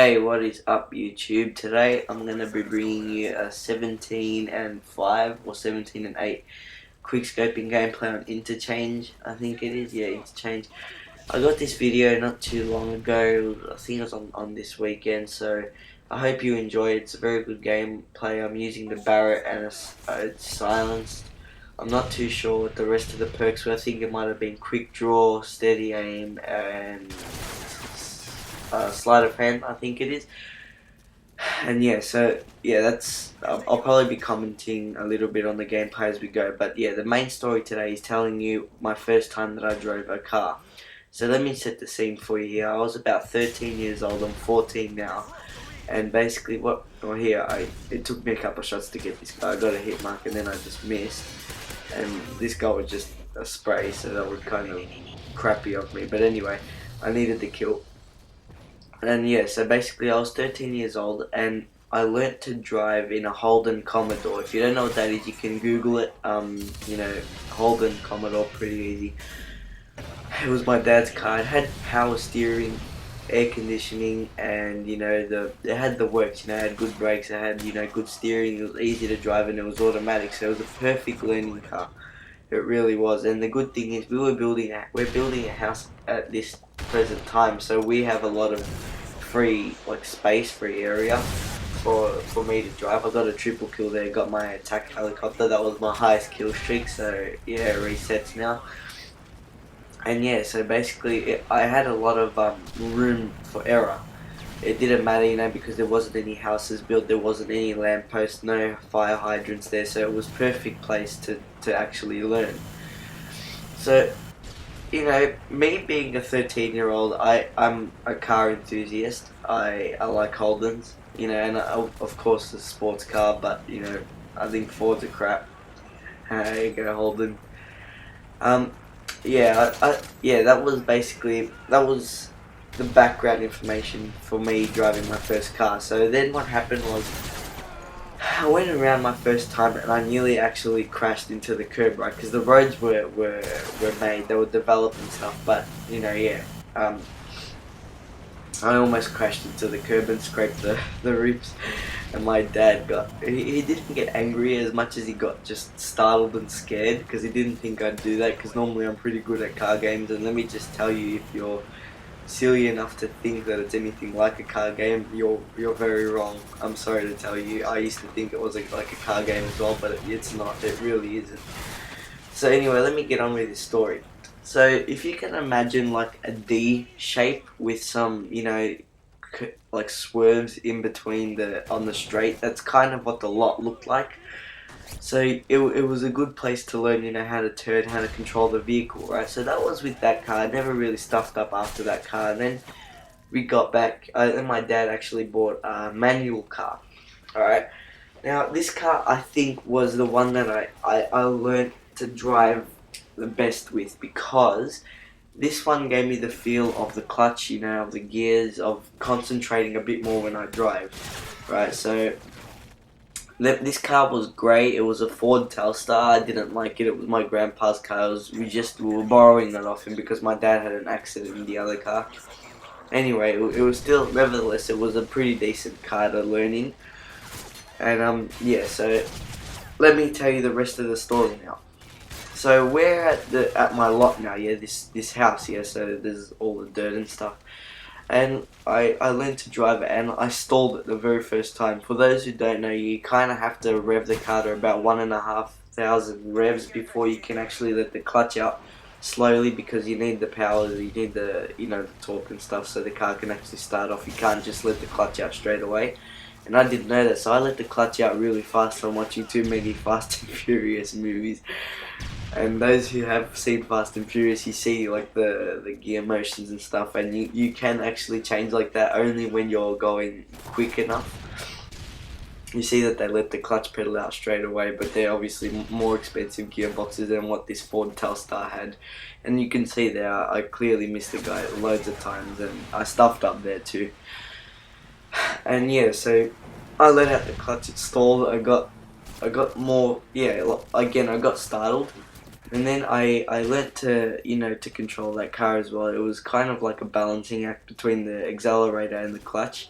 Hey, what is up YouTube? Today I'm going to be bringing you a 17 and 5 or 17 and 8 quick scoping gameplay on interchange. I think it is, yeah, interchange. I got this video not too long ago. I think it was on this weekend, so I hope you enjoy it. It's a very good gameplay. I'm using the Barrett and it's silenced. I'm not too sure what the rest of the perks were. I think it might have been quick draw, steady aim, and sleight of hand, I think it is. And yeah, so yeah, that's I'll probably be commenting a little bit on the gameplay as we go. But yeah, the main story today is telling you my first time that I drove a car. So let me set the scene for you here. I was about 13 years old. I'm 14 now, and basically it took me a couple of shots to get this guy. I got a hit mark and then I just missed, and this guy was just a spray, so that was kind of crappy of me. But anyway, I needed the kill. And yeah, so basically I was 13 years old and I learnt to drive in a Holden Commodore. If you don't know what that is, you can Google it. Holden Commodore, pretty easy. It was my dad's car. It had power steering, air conditioning, and it had the works. It had good brakes. It had good steering. It was easy to drive and it was automatic. So it was a perfect learning car. It really was. And the good thing is we're building a house at this present time, so we have a lot of free free area for me to drive. I got a triple kill there, got my attack helicopter. That was my highest kill streak, so yeah, it resets now. And yeah, so basically I had a lot of room for error. It didn't matter, because there wasn't any houses built, there wasn't any lampposts, no fire hydrants there, so it was perfect place to actually learn. So me being a 13-year-old, I'm a car enthusiast. I like Holdens, and of course the sports car, but I think Fords are crap. You go Holden. Yeah, that was the background information for me driving my first car. So then what happened was I went around my first time and I nearly actually crashed into the curb, right? Because the roads were made, they were developed and stuff, but I almost crashed into the curb and scraped the ribs. And my dad he didn't get angry as much as he got just startled and scared, because he didn't think I'd do that, because normally I'm pretty good at car games. And let me just tell you, if you're silly enough to think that it's anything like a car game, you're very wrong. I'm sorry to tell you. I used to think it was like a car game as well, but it's not. It really isn't. So anyway, let me get on with this story. So if you can imagine like a D shape with some like swerves in between on the straight, that's kind of what the lot looked like. So it was a good place to learn, how to turn, how to control the vehicle, right? So that was with that car. I never really stuffed up after that car. And then we got back, and my dad actually bought a manual car, alright? Now, this car, I think, was the one that I learned to drive the best with, because this one gave me the feel of the clutch, of the gears, of concentrating a bit more when I drive, right? So this car was great. It was a Ford Telstar. I didn't like it. It was my grandpa's car. We were borrowing it off him because my dad had an accident in the other car. Anyway, it was still, nevertheless, it was a pretty decent car to learn in. And yeah, so let me tell you the rest of the story now. So we're at my lot now, yeah, this house here. So there's all the dirt and stuff. And I learned to drive it, and I stalled it the very first time. For those who don't know, you kind of have to rev the car to about 1,500 revs before you can actually let the clutch out slowly, because you need the power, you need the torque and stuff, so the car can actually start off. You can't just let the clutch out straight away. And I didn't know that, so I let the clutch out really fast. I'm watching too many Fast and Furious movies. And those who have seen Fast and Furious, you see like the gear motions and stuff, and you can actually change like that only when you're going quick enough. You see that they let the clutch pedal out straight away, but they're obviously more expensive gearboxes than what this Ford Telstar had. And you can see there, I clearly missed the guy loads of times, and I stuffed up there too. And yeah, so I let out the clutch, it stalled, I got more, again I got startled. And then I learnt to, to control that car as well. It was kind of like a balancing act between the accelerator and the clutch.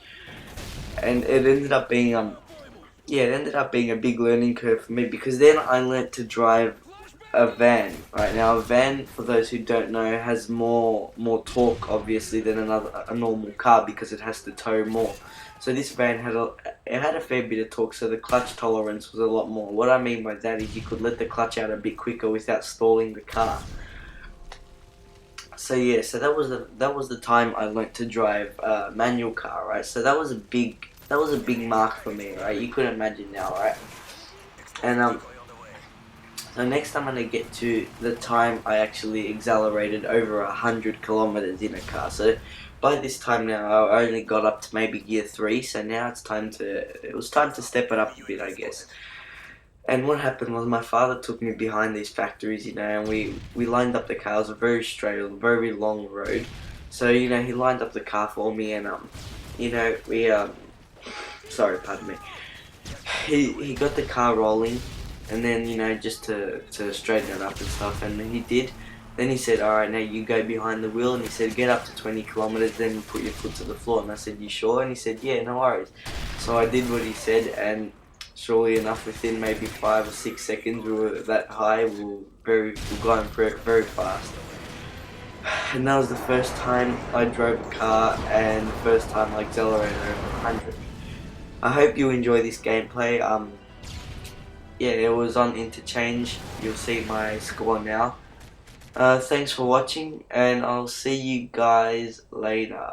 and it ended up being yeah, it ended up being a big learning curve for me, because then I learnt to drive a van. Right now, a van, for those who don't know, has more torque obviously than a normal car, because it has to tow more. So this van had a fair bit of torque, so the clutch tolerance was a lot more. What I mean by that is you could let the clutch out a bit quicker without stalling the car. So yeah, so that was the time I learnt to drive a manual car, right? So that was a big mark for me, right? You could imagine now, right? And so next I'm gonna get to the time I actually accelerated over 100 kilometers in a car. So by this time now, I only got up to maybe gear 3. So now it was time to step it up a bit, I guess. And what happened was my father took me behind these factories, and we lined up the car. It was a very straight, very long road. So he lined up the car for me, and we sorry, pardon me. He got the car rolling, and then just to straighten it up and stuff, and he did. Then he said, all right, now you go behind the wheel, and he said, get up to 20 kilometers, then you put your foot to the floor. And I said, you sure? And he said, yeah, no worries. So I did what he said, and surely enough, within maybe 5 or 6 seconds, we were that high. We were going very, very fast. And that was the first time I drove a car, and the first time I accelerated over 100. I hope you enjoy this gameplay. Yeah, it was on interchange. You'll see my score now. Thanks for watching, and I'll see you guys later.